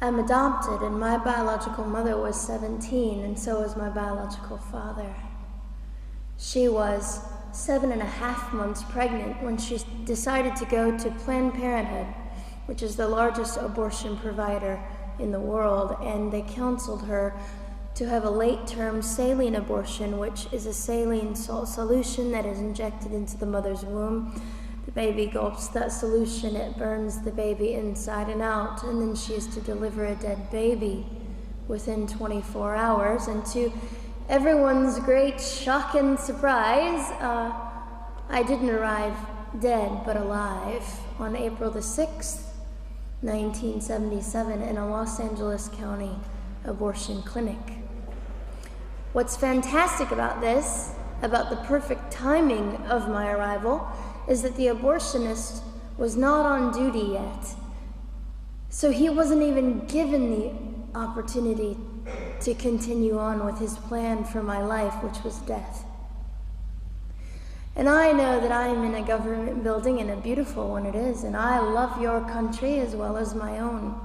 I'm adopted, and my biological mother was 17, and so was my biological father. She was 7.5 months pregnant when she decided to go to Planned Parenthood, which is the largest abortion provider in the world, and they counseled her to have a late-term saline abortion, which is a saline salt solution that is injected into the mother's womb. The baby gulps that solution, it burns the baby inside and out, and then she is to deliver a dead baby within 24 hours. And to everyone's great shock and surprise, I didn't arrive dead but alive on April the 6th, 1977 in a Los Angeles County abortion clinic. What's fantastic about this, about the perfect timing of my arrival, is that the abortionist was not on duty yet. So he wasn't even given the opportunity to continue on with his plan for my life, which was death. And I know that I am in a government building, and a beautiful one it is, and I love your country as well as my own.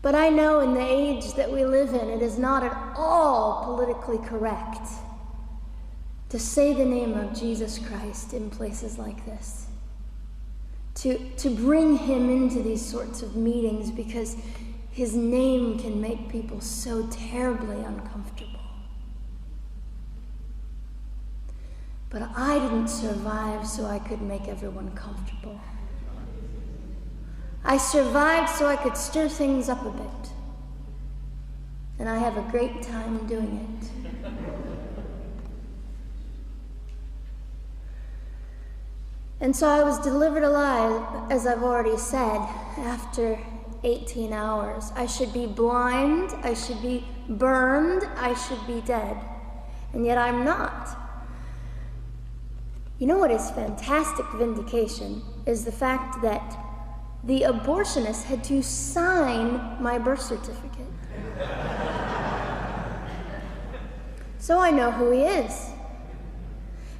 But I know in the age that we live in, it is not at all politically correct to say the name of Jesus Christ in places like this. To bring him into these sorts of meetings, because his name can make people so terribly uncomfortable. But I didn't survive so I could make everyone comfortable. I survived so I could stir things up a bit. And I have a great time doing it. And so I was delivered alive, as I've already said, after 18 hours. I should be blind, I should be burned, I should be dead. And yet I'm not. You know what is fantastic vindication is the fact that the abortionist had to sign my birth certificate. So I know who he is.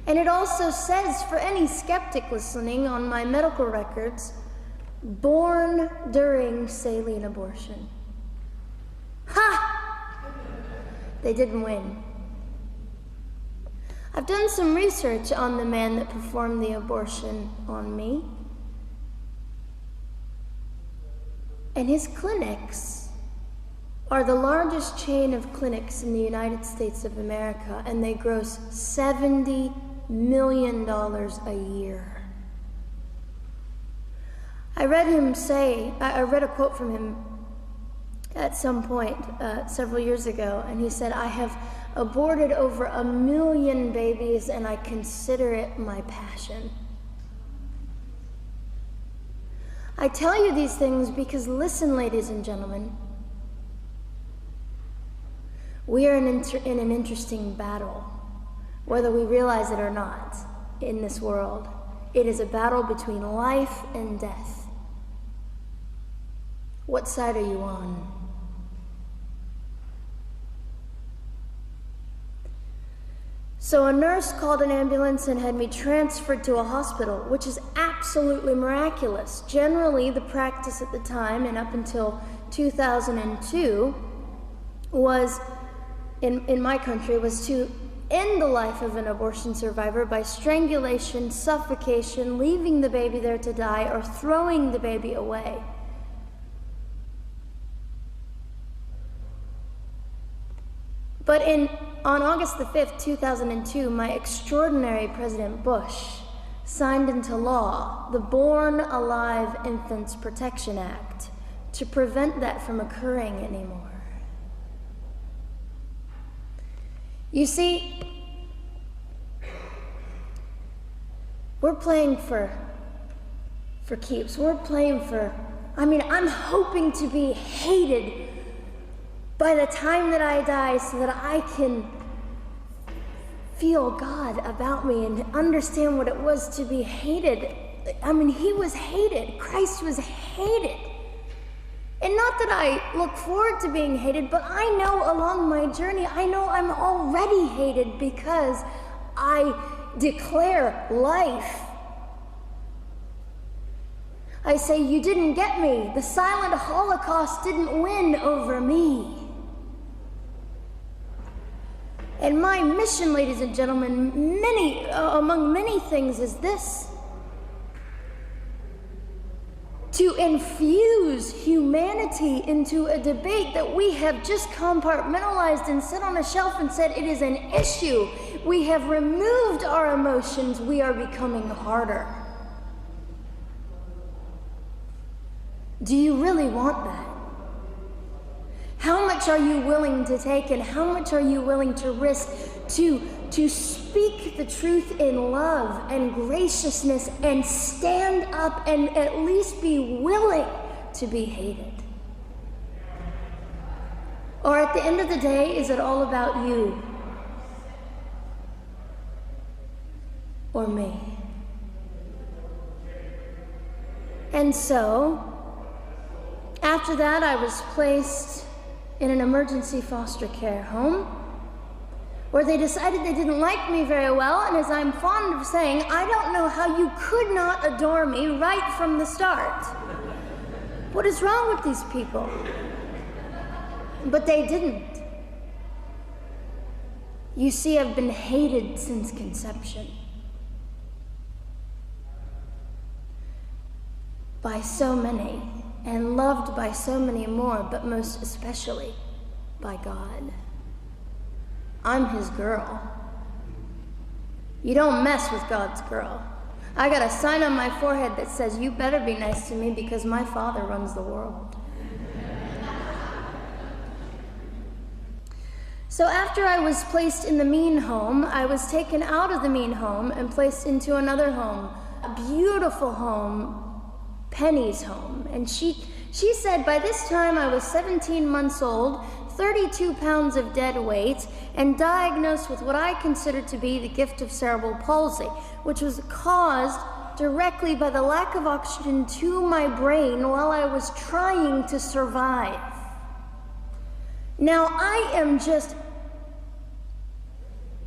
And it also says, for any skeptic listening, on my medical records, born during saline abortion. Ha! They didn't win. I've done some research on the man that performed the abortion on me. And his clinics are the largest chain of clinics in the United States of America, and they gross $70 million a year. I read a quote from him at some point several years ago, and he said, "I have aborted over 1 million babies, and I consider it my passion." I tell you these things because, listen, ladies and gentlemen, we are in an interesting battle, whether we realize it or not, in this world. It is a battle between life and death. What side are you on? So a nurse called an ambulance and had me transferred to a hospital, which is absolutely miraculous. Generally, the practice at the time, and up until 2002, was, in my country, was to end the life of an abortion survivor by strangulation, suffocation, leaving the baby there to die, or throwing the baby away. But on August the 5th, 2002, my extraordinary President Bush signed into law the Born Alive Infants Protection Act to prevent that from occurring anymore. You see, we're playing for keeps. We're playing I'm hoping to be hated by the time that I die so that I can feel God about me and understand what it was to be hated. He was hated. Christ was hated. And not that I look forward to being hated, but I know along my journey, I know I'm already hated because I declare life. I say, you didn't get me. The silent Holocaust didn't win over me. And my mission, ladies and gentlemen, among many things, is this: to infuse humanity into a debate that we have just compartmentalized and set on a shelf and said it is an issue. We have removed our emotions. We are becoming harder. Do you really want that? How much are you willing to take, and how much are you willing to risk to speak the truth in love and graciousness and stand up and at least be willing to be hated? Or at the end of the day, is it all about you or me? And so, after that, I was placed in an emergency foster care home where they decided they didn't like me very well, and as I'm fond of saying, I don't know how you could not adore me right from the start. What is wrong with these people? But they didn't. You see, I've been hated since conception by so many, and loved by so many more, but most especially by God. I'm his girl. You don't mess with God's girl. I got a sign on my forehead that says, you better be nice to me because my Father runs the world. So after I was placed in the mean home, I was taken out of the mean home and placed into another home, a beautiful home, Penny's home. And she said by this time I was 17 months old, 32 pounds of dead weight, and diagnosed with what I considered to be the gift of cerebral palsy, which was caused directly by the lack of oxygen to my brain while I was trying to survive. Now, I am just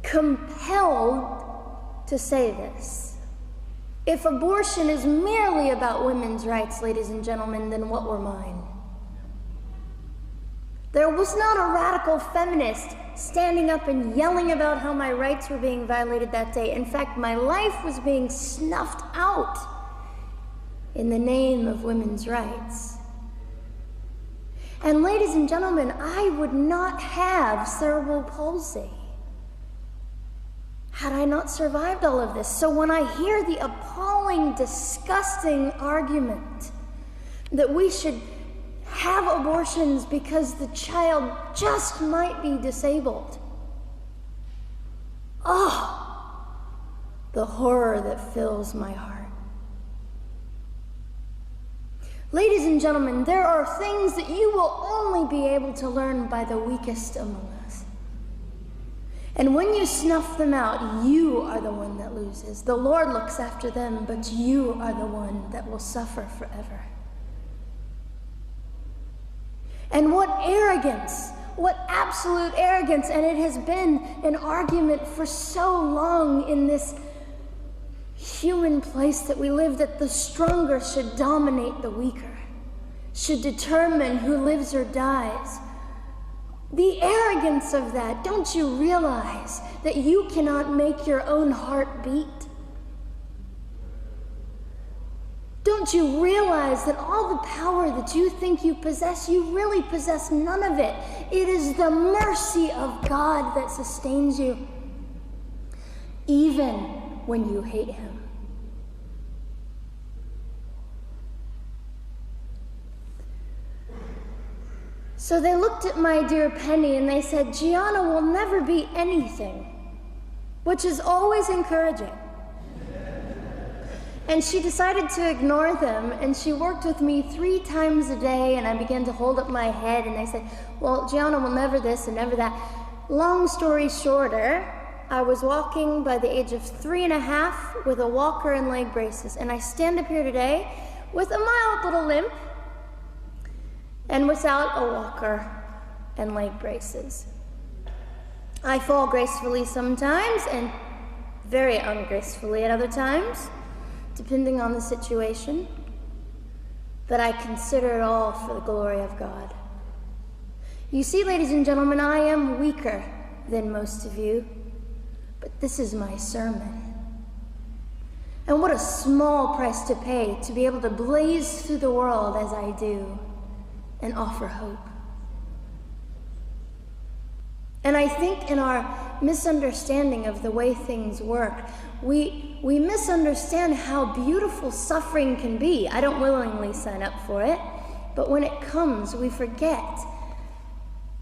compelled to say this. If abortion is merely about women's rights, ladies and gentlemen, then what were mine? There was not a radical feminist standing up and yelling about how my rights were being violated that day. In fact, my life was being snuffed out in the name of women's rights. And ladies and gentlemen, I would not have cerebral palsy had I not survived all of this. So when I hear the appalling, disgusting argument that we should have abortions because the child just might be disabled, oh, the horror that fills my heart. Ladies and gentlemen, there are things that you will only be able to learn by the weakest among us. And when you snuff them out, you are the one that loses. The Lord looks after them, but you are the one that will suffer forever. And what arrogance, what absolute arrogance, and it has been an argument for so long in this human place that we live, that the stronger should dominate the weaker, should determine who lives or dies. The arrogance of that, don't you realize that you cannot make your own heart beat? Don't you realize that all the power that you think you possess, you really possess none of it? It is the mercy of God that sustains you, even when you hate him. So they looked at my dear Penny and they said, Gianna will never be anything, which is always encouraging. And she decided to ignore them, and she worked with me 3 times a day, and I began to hold up my head, and they said, well, Gianna will never this and never that. Long story shorter, I was walking by the age of 3.5 with a walker and leg braces, and I stand up here today with a mild little limp and without a walker and leg braces. I fall gracefully sometimes and very ungracefully at other times, depending on the situation. but I consider it all for the glory of God. You see, ladies and gentlemen, I am weaker than most of you, but this is my sermon. And what a small price to pay to be able to blaze through the world as I do and offer hope. And I think in our misunderstanding of the way things work, we misunderstand how beautiful suffering can be. I don't willingly sign up for it, but when it comes, we forget.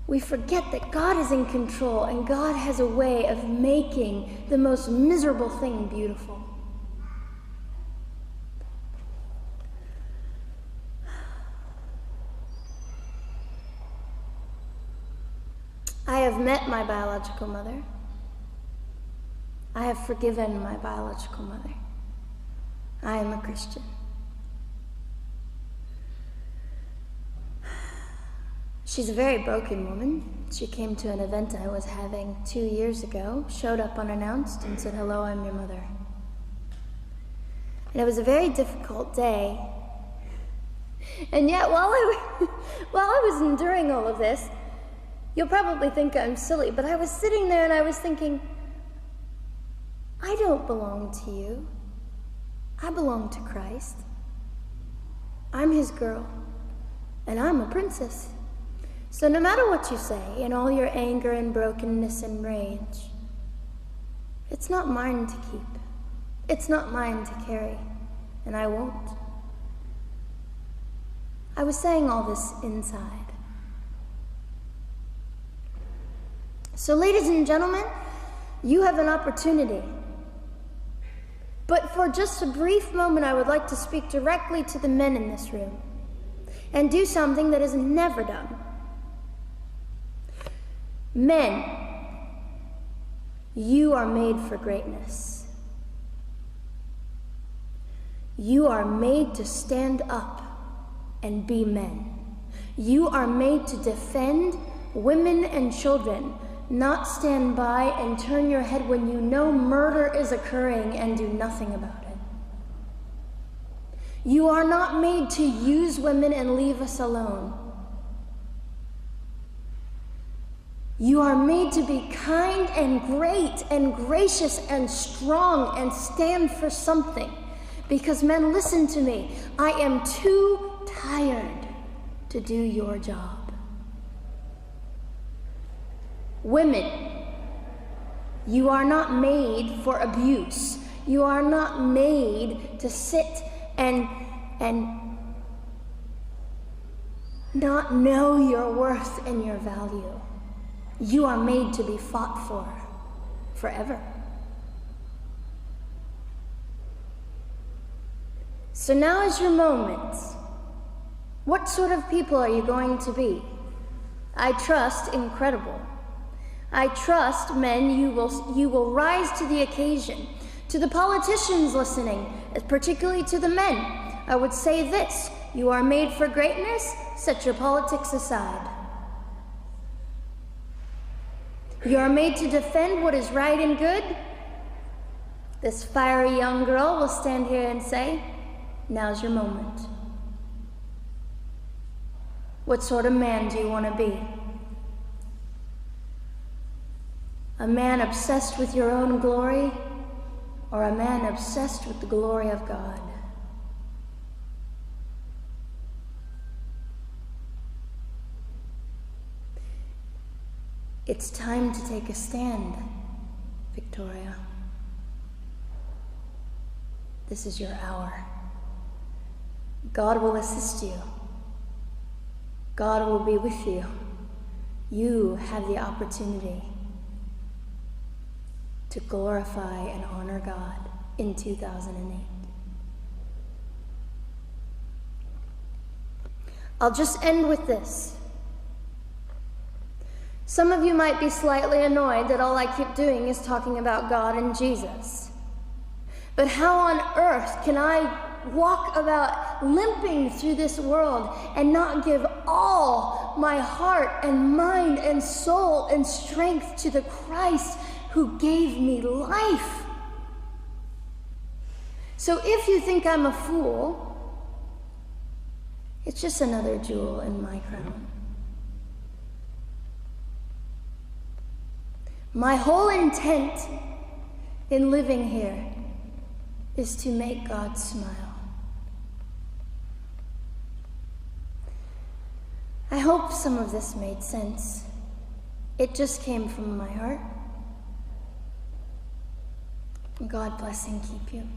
We forget that God is in control and God has a way of making the most miserable thing beautiful. I have met my biological mother. I have forgiven my biological mother. I am a Christian. She's a very broken woman. She came to an event I was having 2 years ago, showed up unannounced, and said, "Hello, I'm your mother." And it was a very difficult day. And yet, while I was enduring all of this, you'll probably think I'm silly, but I was sitting there and I was thinking, I don't belong to you. I belong to Christ. I'm his girl, and I'm a princess. So no matter what you say, in all your anger and brokenness and rage, it's not mine to keep. It's not mine to carry, and I won't. I was saying all this inside. So ladies and gentlemen, you have an opportunity. But for just a brief moment, I would like to speak directly to the men in this room and do something that is never done. Men, you are made for greatness. You are made to stand up and be men. You are made to defend women and children, not stand by and turn your head when you know murder is occurring and do nothing about it. You are not made to use women and leave us alone. You are made to be kind and great and gracious and strong and stand for something. Because men, listen to me, I am too tired to do your job. Women, you are not made for abuse. You are not made to sit and not know your worth and your value. You are made to be fought for forever. So now is your moment. What sort of people are you going to be? I trust incredible. I trust, men, you will rise to the occasion. To the politicians listening, particularly to the men, I would say this: you are made for greatness, set your politics aside. You are made to defend what is right and good. This fiery young girl will stand here and say, now's your moment. What sort of man do you want to be? A man obsessed with your own glory, or a man obsessed with the glory of God? It's time to take a stand, Victoria. This is your hour. God will assist you. God will be with you. You have the opportunity to glorify and honor God in 2008. I'll just end with this. Some of you might be slightly annoyed that all I keep doing is talking about God and Jesus. But how on earth can I walk about limping through this world and not give all my heart and mind and soul and strength to the Christ who gave me life? So if you think I'm a fool, It's just another jewel in my crown. My whole intent in living here is to make God smile. I hope some of this made sense. It just came from my heart. God bless and keep you.